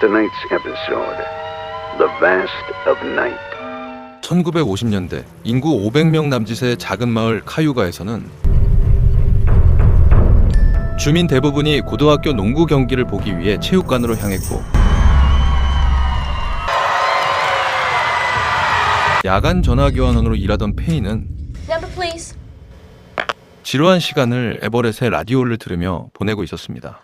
Tonight's episode, The Vast of Night. 1950년대 인구 500명 남짓의 작은 마을 카유가에서는 주민 대부분이 고등학교 농구 경기를 보기 위해 체육관으로 향했고, 야간 전화교환원으로 일하던 페이는 Number, please. 지루한 시간을 에버렛의 라디오를 들으며 보내고 있었습니다.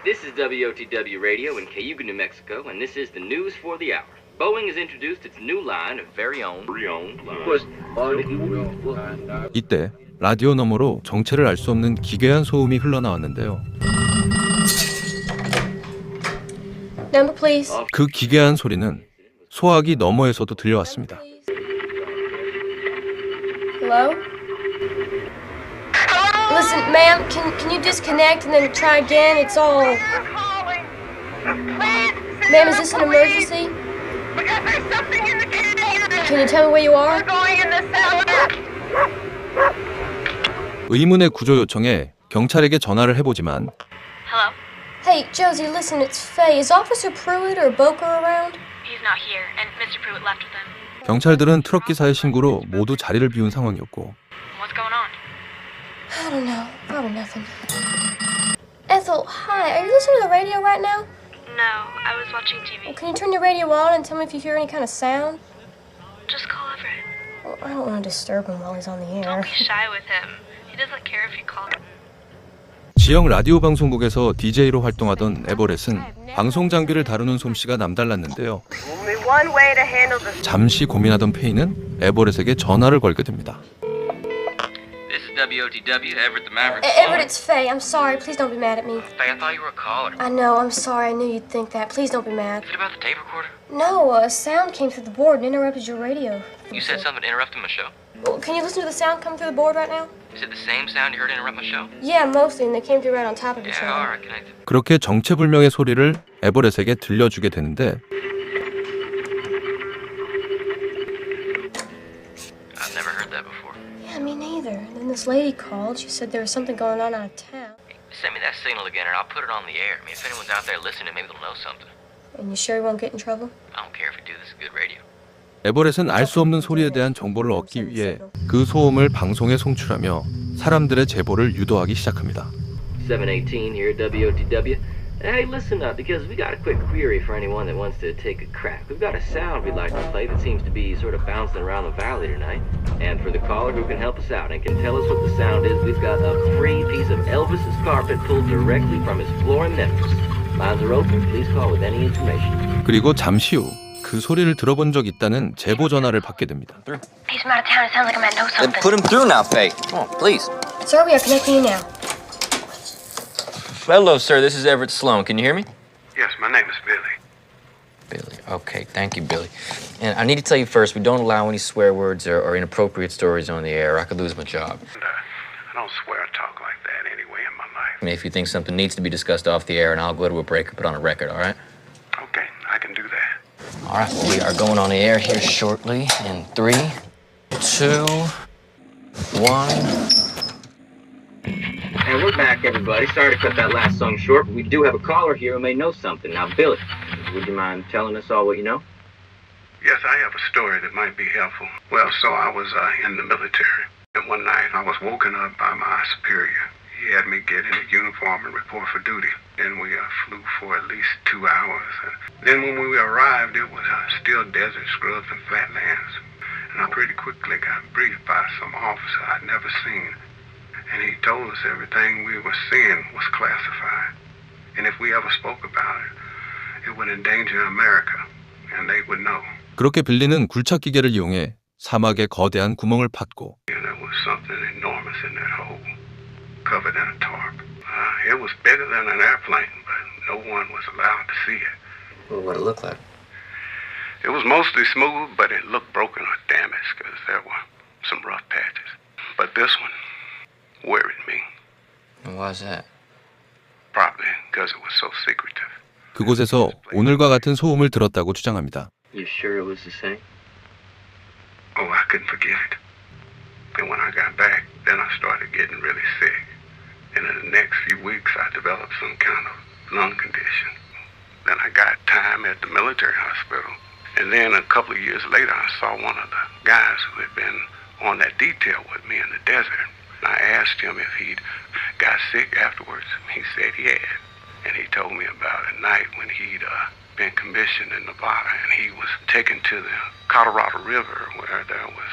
This is WOTW Radio in Cayuga, New Mexico, and this is the news for the hour. Boeing has introduced its new line of very own 이때 라디오 너머로 정체를 알 수 없는 기괴한 소음이 흘러나왔는데요. Number, please. 그 기괴한 소리는 소화기 너머에서도 들려왔습니다. Hello? Listen, ma'am, can you disconnect and then try again? It's all... Ma'am, is this an emergency? Can you tell me where you are? 의문의 구조 요청에 경찰에게 전화를 해보지만 Hello? Hey, Josie, listen, it's Faye. Is Officer Pruitt or Boker around? He's not here, and Mr. Pruitt left with him. 경찰들은 트럭 기사의 신고로 모두 자리를 비운 상황이었고, What's going on? I don't know. Probably nothing. Ethel, hi. Are you listening to the radio right now? No, I was watching Well, TV. can you turn your radio on and tell me if you hear any kind of sound? Just call Everett. Well, I don't want to disturb him while he's on the air. Don't be shy with him. He doesn't care if you call him. 지역 라디오 방송국에서 DJ로 활동하던 에버렛은 방송 장비를 다루는 솜씨가 남달랐는데요. 잠시 고민하던 페이는 에버렛에게 전화를 걸게 됩니다. This is WOTW, Everett the Maverick. Everett, it's Faye. I'm sorry. Please don't be mad at me. Faye, I thought you were a caller. I know. I'm sorry. I knew you'd think that. Please don't be mad. Is it about the tape recorder? No, a sound came through the board and interrupted your radio. You said something interrupted my show. Well, can you listen to the sound come through the board right now? Is it the same sound you heard interrupt my show? Yeah, mostly, and they came through right on top of each Yeah, other. alright, connected. 그렇게 정체불명의 소리를 에버렛에게 들려주게 되는데 I've never heard that before. Yeah, me neither. And then this lady called. She said there was something going on out of town. Send me that signal again and I'll put it on the air. I mean, if anyone's out there listening, maybe they'll know something. And you sure you won't get in trouble? I don't care if we do this is good radio. 에버렛은 알 수 없는 소리에 대한 정보를 얻기 위해 그 소음을 방송에 송출하며 사람들의 제보를 유도하기 시작합니다. 718 here at WOTW. Hey, listen up, because we got a quick query for anyone that wants to take a crack. We've got a sound we'd like to play that seems to be sort of bouncing around the valley tonight. And for the caller who can help us out and can tell us what the sound is, we've got a free piece of Elvis's carpet pulled directly from his floor in Memphis. Lines are open. Please call with any information. 그리고 잠시 후 그 소리를 들어본 적 있다는 제보 전화를 받게 됩니다. He's from out of town. It sounds like I might know Then something. put him through now, Faye. Come on, please. Sir, we are connecting you now. Hello, sir. This is Everett Sloan. Can you hear me? Yes, my name is Billy. Billy. Okay, thank you, Billy. And I need to tell you first, we don't allow any swear words or inappropriate stories on the air. I could lose my job. And, I don't swear or talk like that anyway in my life. I mean, if you think something needs to be discussed off the air, and I'll go to a break and put on a record, all right? Okay, I can do that. All right, well, we are going on the air here shortly in 3, 2, 1. And we're back, everybody. Sorry to cut that last song short, but we do have a caller here who may know something. Now, Billy, would you mind telling us all what you know? Yes, I have a story that might be helpful. Well, so I was in the military. And one night I was woken up by my superior. He had me get in a uniform and report for duty. Then we flew for at least 2 hours. And then when we arrived, it was still desert, scrubs, and flatlands. And I pretty quickly got briefed by some officer I'd never seen. And he told us everything we were seeing was classified. And if we ever spoke about it, it would endanger America. And they would know. 그렇게 빌리는 굴착 기계를 이용해 사막에 거대한 구멍을 팠고, And there was something enormous in that hole, covered in a tarp. It was bigger than an airplane, but no one was allowed to see it. Well, what did it look like? It was mostly smooth, but it looked broken or damaged because there were some rough patches. But this one worried me, And why's that? probably because it was so secretive. 그곳에서 오늘과 같은 소음을 들었다고 주장합니다. You sure it was the same? Oh, I couldn't forget it. And when I got back, then I started getting really sick. And in the next few weeks, I developed some kind of lung condition. then I got time at the military hospital. And then a couple of years later, I saw one of the guys who had been on that detail with me in the desert. I asked him if he'd got sick afterwards. He said he had. And he told me about a night when he'd been commissioned in Nevada, and he was taken to the Colorado River, where there was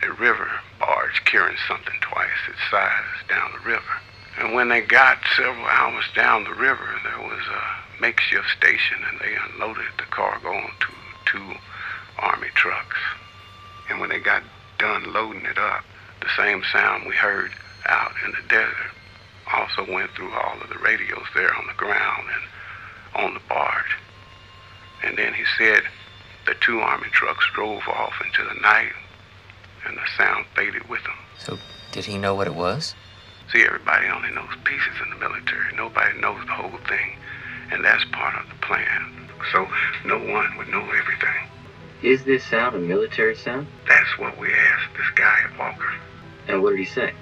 a river barge carrying something twice its size down the river. And when they got several hours down the river, there was a makeshift station, and they unloaded the cargo onto 2 Army trucks. And when they got done loading it up, the same sound we heard out in the desert also went through all of the radios there on the ground and on the barge. And then he said the 2 Army trucks drove off into the night, and the sound faded with them. So, did he know what it was? See, everybody only knows pieces in the military. Nobody knows the whole thing, and that's part of the plan. So no one would know everything. Is this sound a military sound? That's what we asked this guy at Walker. And what did he say?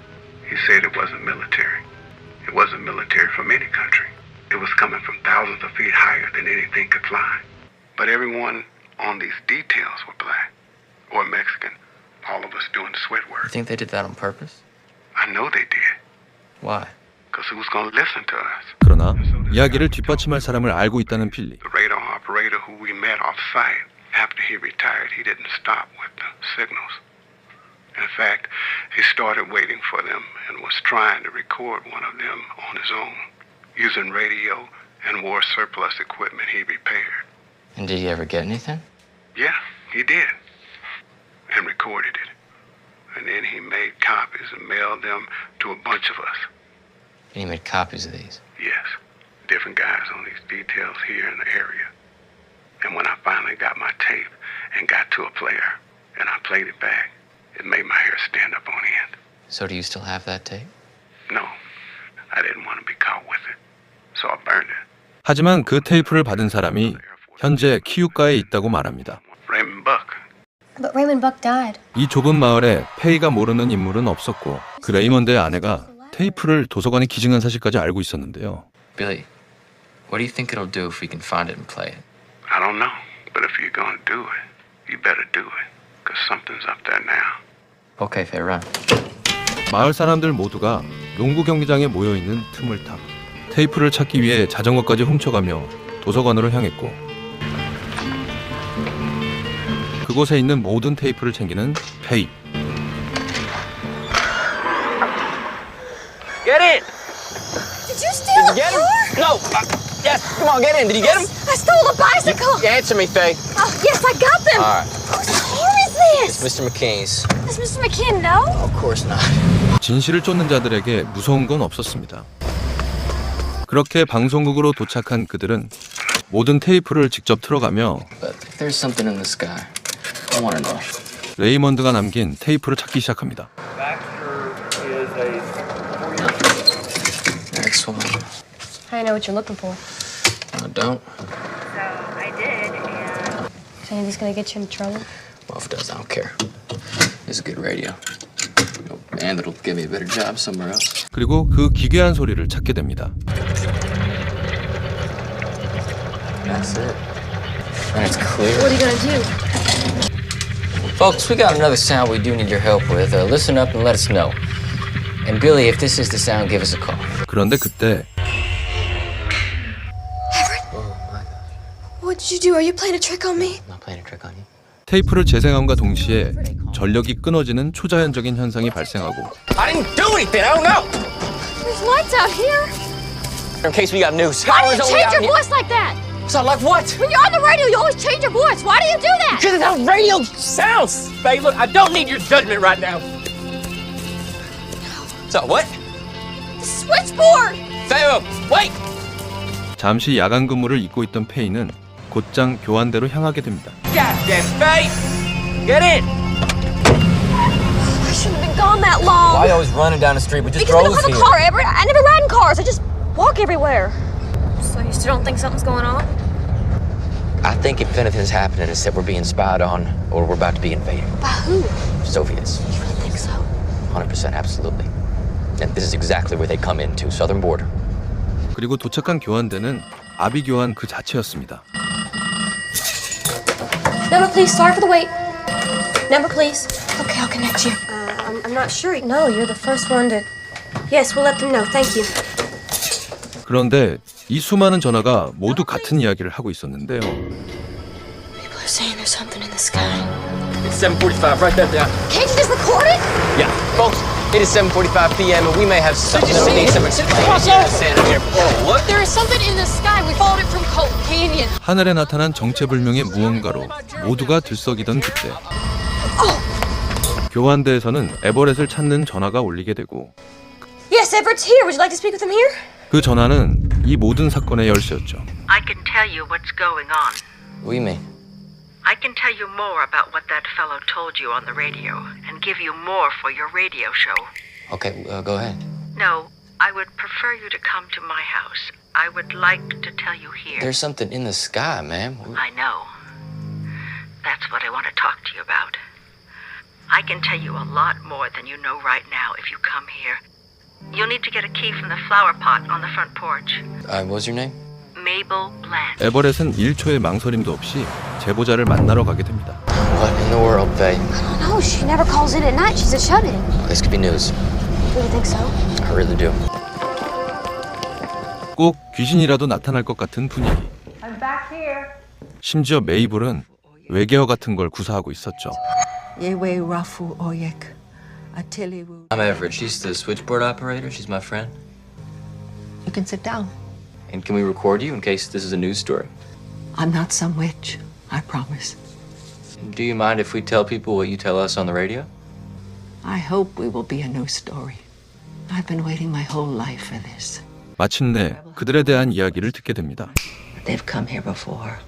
He said it wasn't military. It wasn't military from any country. It was coming from thousands of feet higher than anything could fly. But everyone on these details were black or Mexican. All of us doing the sweat You work. think they did that on purpose? I know they did. Why? Because who's going to listen to us? 그러나 이야기를 뒷받침할 사람을 알고 있다는 필리. The radar operator who we met off-site, after he retired, he didn't stop with the signals. In fact, he started waiting for them and was trying to record one of them on his own, using radio and war surplus equipment he repaired. And did he ever get anything? Yeah, he did, and recorded it. And then he made copies and mailed them to a bunch of us. And he made copies of these? Yes, different guys on these details here in the area. And when I finally got my tape and got to a player, and I played it back, it made my hair stand up on end. So do you still have that tape? No, I didn't want to be caught with it, so I burned it. 하지만 그 테이프를 받은 사람이 현재 키우가에 있다고 말합니다. Raymond Buck. But Raymond Buck died. 이 좁은 마을에 페이가 모르는 인물은 없었고 그 레이먼드의 아내가 테이프를 도서관에 기증한 사실까지 알고 있었는데요. Billy, what do you think it'll do if we can find it and play it? I don't know, but if you're gonna do it, you better do it, because something's up there now. Okay, Faye, run. 마을 사람들 모두가 농구 경기장에 모여있는 틈을 타 테이프를 찾기 위해 자전거까지 훔쳐가며 도서관으로 향했고 그곳에 있는 모든 테이프를 챙기는 페이. Get in! Did you steal a Get him? car? No! Yes, come on, get in. Did you get him? I stole a bicycle. Answer me, Faye. Oh, yes, I got them. All right. Whose car is It's this? Mr. McKinney's. Does Mr. McKeon know? Of course not. 진실을 쫓는 자들에게 무서운 건 없었습니다. 그렇게 방송국으로 도착한 그들은 모든 테이프를 직접 틀어가며 But if there's something in the sky, I want to know. 레이먼드가 남긴 테이프를 찾기 시작합니다. Next one. I know what you're looking for. No, don't. So I did, and Is any of this gonna get you in trouble? Well, if it does, I don't care. It's a good radio. And it'll give me a better job somewhere else. 그리고 그 기괴한 소리를 찾게 됩니다. That's it. And it's clear. What are you gonna do? Folks, we got another sound we do need your help with. Listen up and let us know. And Billy, if this is the sound, give us a call. 그런데 그때 What did you do? Are you playing a trick on me? I'm not playing a trick on you. 테이프를 재생함과 동시에 전력이 끊어지는 초자연적인 현상이 발생하고 I didn't do anything. I don't know. There's lights out here. In case we got news. Why do you change your voice like that? So like what? When you're on the radio, you always change your voice. Why do you do that? Because it's how radio sounds. Faye, look, I don't need your judgment right now. So what? The switchboard. Faye, wait. 잠시 야간 근무를 잊고 있던 페이는 곧장 교환대로 향하게 됩니다. Goddamn, Faye. Get in. I shouldn't have been gone that long. Why are you always running down the street? We just Because we drove don't have here. a car ever. I never ride in cars. I just walk everywhere. So you still don't think something's going on? I think if anything's happening, it's that we're being spied on or we're about to be invaded. By who? Soviets. You really think so? 100% absolutely. And this is exactly where they come into, southern border. 그리고 도착한 교환대는 아비 교환 그 자체였습니다. Number, please. Sorry for the wait. Number, please. Okay, I'll connect you. I'm not sure. No, you're the first one to... Yes, we'll let them know. Thank you. 그런데 이 수많은 전화가 모두 같은 이야기를 하고 있었는데요. People are saying there's something in the sky. It's 7:45. Write that down. Can't you just record it? Yeah, folks. It is 7:45 p.m. and we may have something that we need some explanation here. Oh, what? There is something in the sky. We followed it from Colton Canyon. 하늘에 나타난 정체불명의 무언가로 모두가 들썩이던 그때 교환대에서는 에버렛을 찾는 전화가 울리게 되고 Yes, Everett's here. Would you like to speak with him here? 그 전화는 이 모든 사건의 열쇠였죠. I can tell you what's going on. We may. I can tell you more about what that fellow told you on the radio and give you more for your radio show. Okay, go ahead. No, I would prefer you to come to my house. I would like to tell you here. There's something in the sky, ma'am. I know. That's what I want to talk to you about. I can tell you a lot more than you know right now if you come here. You'll need to get a key from the flower pot on the front porch. What's your name? Mabel Blanche. 에버렛은 1초의 망설임도 없이 제보자를 만나러 가게 됩니다. What in the world, Faye? I don't know. She never calls in at night. She's a shut-in. This could be news. Really think so? I really do. 꼭 귀신이라도 나타날 것 같은 분위기. I'm back here. 심지어 메이블은 외계어 같은 걸 구사하고 있었죠. I'm Everett. She's the switchboard operator. She's my friend. You can sit down. And can we record you in case this is a news story? I'm not some witch, I promise. Do you mind if we tell people what you tell us on the radio? I hope we will be a news story. I've been waiting my whole life for this. 마침내 그들에 대한 이야기를 듣게 됩니다. They've come here before.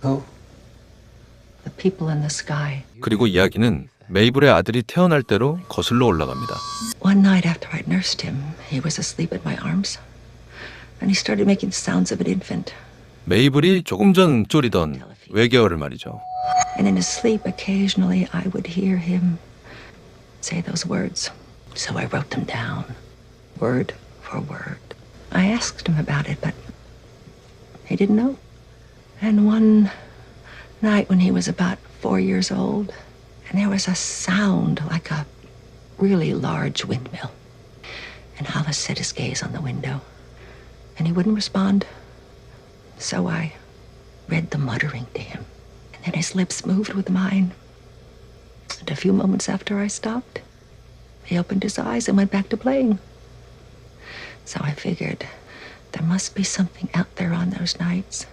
Who? The people in the sky. 그리고 이야기는 메이블의 아들이 태어날 대로 거슬러 올라갑니다. One night after I nursed him, he was asleep at my arms. And he started making the sounds of an infant. 메이블이 조금 전 쪼리던 외계어를 말이죠. And in his sleep, occasionally I would hear him say those words. So I wrote them down, word for word. I asked him about it, but he didn't know. And one night when he was about 4 years old, and there was a sound like a really large windmill. And Hollis set his gaze on the window, and he wouldn't respond. So I read the muttering to him, and then his lips moved with mine. And a few moments after I stopped, he opened his eyes and went back to playing. So I figured there must be something out there on those nights,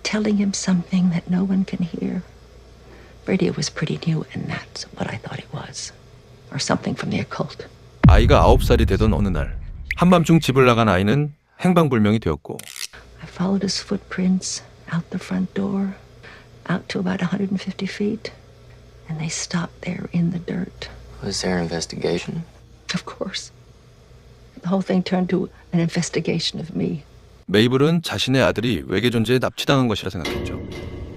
telling him something that no one can hear. Radio was pretty new, and that's what I thought it was. Or something from the occult. 아이가 9살이 되던 어느 날 한밤중 집을 나간 아이는 행방불명이 되었고 I followed his footprints out the front door, out to about 150 feet, and they stopped there in the dirt. Was there an investigation? Of course. The whole thing turned to an investigation of me. 메이블은 자신의 아들이 외계 존재에 납치당한 것이라 생각했죠.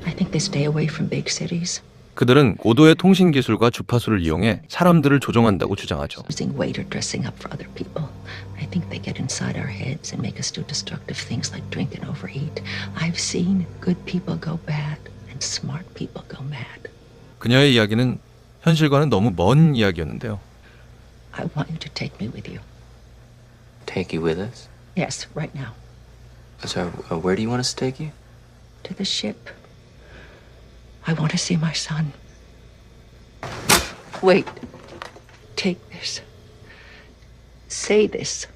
I think they stay away from big cities. 그들은 고도의 통신 기술과 주파수를 이용해 사람들을 조종한다고 주장하죠. Using weight or dressing up for other people. I think they get inside our heads and make us do destructive things like drink and overeat. I've seen good people go bad and smart people go mad. 그녀의 이야기는 현실과는 너무 먼 이야기였는데요. I want you to take me with you. Take you with us? Yes, right now. So, where do you want us to take you? To the ship. I want to see my son. Wait. Take this. Say this.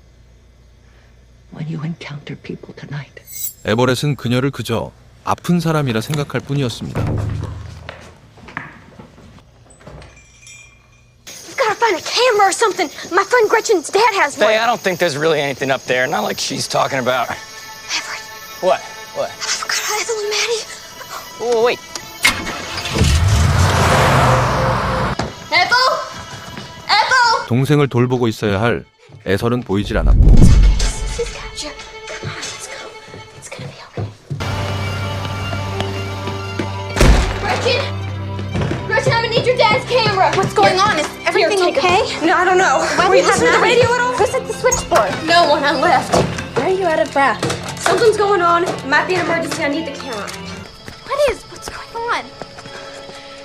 When you encounter people tonight. 에버렛은 그녀를 그저 아픈 사람이라 생각할 뿐이었습니다. You've got to find a camera or something. My friend Gretchen's dad has one. Faye, I don't think there's really anything up there. Not like she's talking about. Everett. What? What? I forgot Ethel and Maddie. Oh, wait. Ethel! Ethel! 동생을 돌보고 있어야 할 에설은 보이질 않았고 She's got you. Come on, let's go. It's gonna be okay. Gretchen! Gretchen, I'm gonna need your dad's camera. What's going on? Is everything Here, take okay? No, I don't know. Why Were you do you have listening to the Maddie? radio at all? Who's at the switchboard? No one, I left. Why are you out of breath? Something's going on. It might be an emergency. I need the camera. What's going on?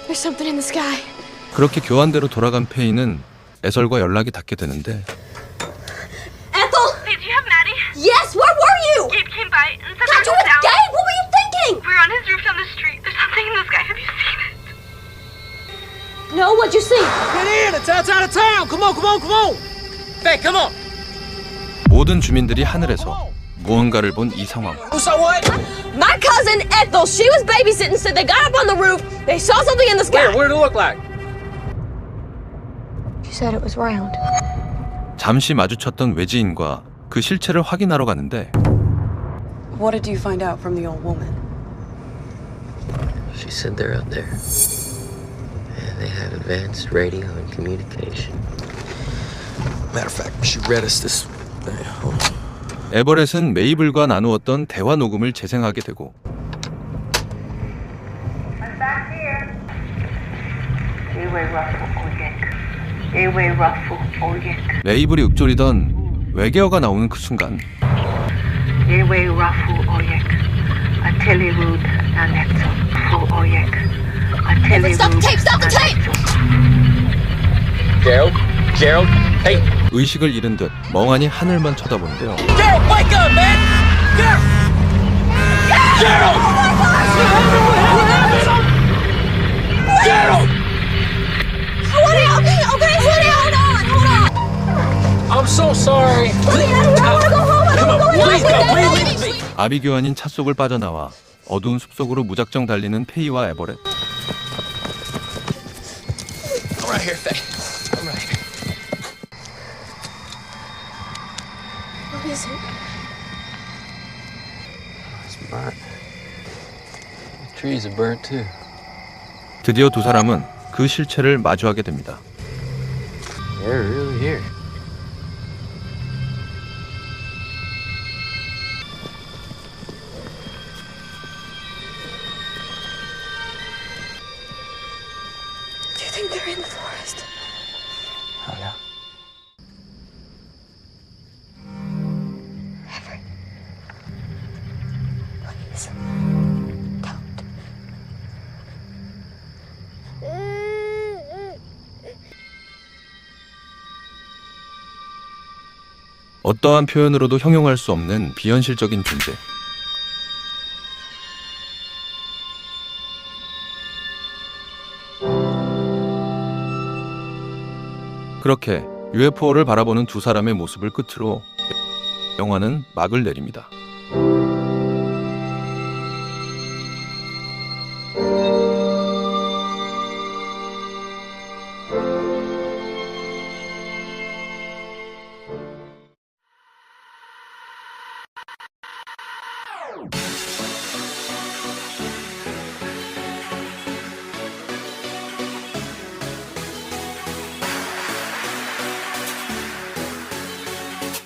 There's something in the sky. 그렇게 교환대로 돌아간 페이는 에설과 연락이 닿게 되는데 Ethel! Hey, do you have Maddie? Yes, where were you? Gabe came by and said God, there you was were sound. Gabe? What were you thinking? We're on his roof down the street. There's something in the sky. Have you seen it? No, what'd you see? Get in! It's outside of town! Come on, come on, come on! Hey, come on! 모든 주민들이 하늘에서 무언가를 본 이 상황. So what? My cousin Ethel, she was babysitting, said they got up on the roof, they saw something in the sky. What did it look like? She said it was round. 잠시 마주쳤던 외지인과 그 실체를 확인하러 가는데 What did you find out from the old woman? She said they're out there. And they have advanced radio and communication. Matter of fact, she read us this. 에버렛은 메이블과 나누었던 대화 녹음을 재생하게 되고 I'm back here. J-Way Ruffle Oyek. J-Way Ruffle Oyek. 메이블이 읊조리던 외계어가 나오는 그 순간 J-Way Ruffle Oyek. Atelirud Nanetso. Ruffle Oyek. Atelirud. Stop the tape! Stop the tape! Gerald, hey! 의식을 잃은 듯 멍하니 하늘만 쳐다보는데요. Gerald, wake up, man! Gerald! Gerald! Okay, honey, hold on. I'm so sorry. I wanna go home. I Come don't on, know please, what no, happened. please. 아비규환인 차 속을 빠져나와 어두운 숲속으로 무작정 달리는 페이와 에버렛. I'm right here, Faye. I'm right here. What is it? It's burnt. The trees are burnt too. 드디어 두 사람은 그 실체를 마주하게 됩니다. They're really here. Do you think they're in the forest? Oh no. Everett. Please. Don't. 어떠한 표현으로도 형용할 수 없는 비현실적인 존재. 그렇게 UFO를 바라보는 두 사람의 모습을 끝으로 영화는 막을 내립니다.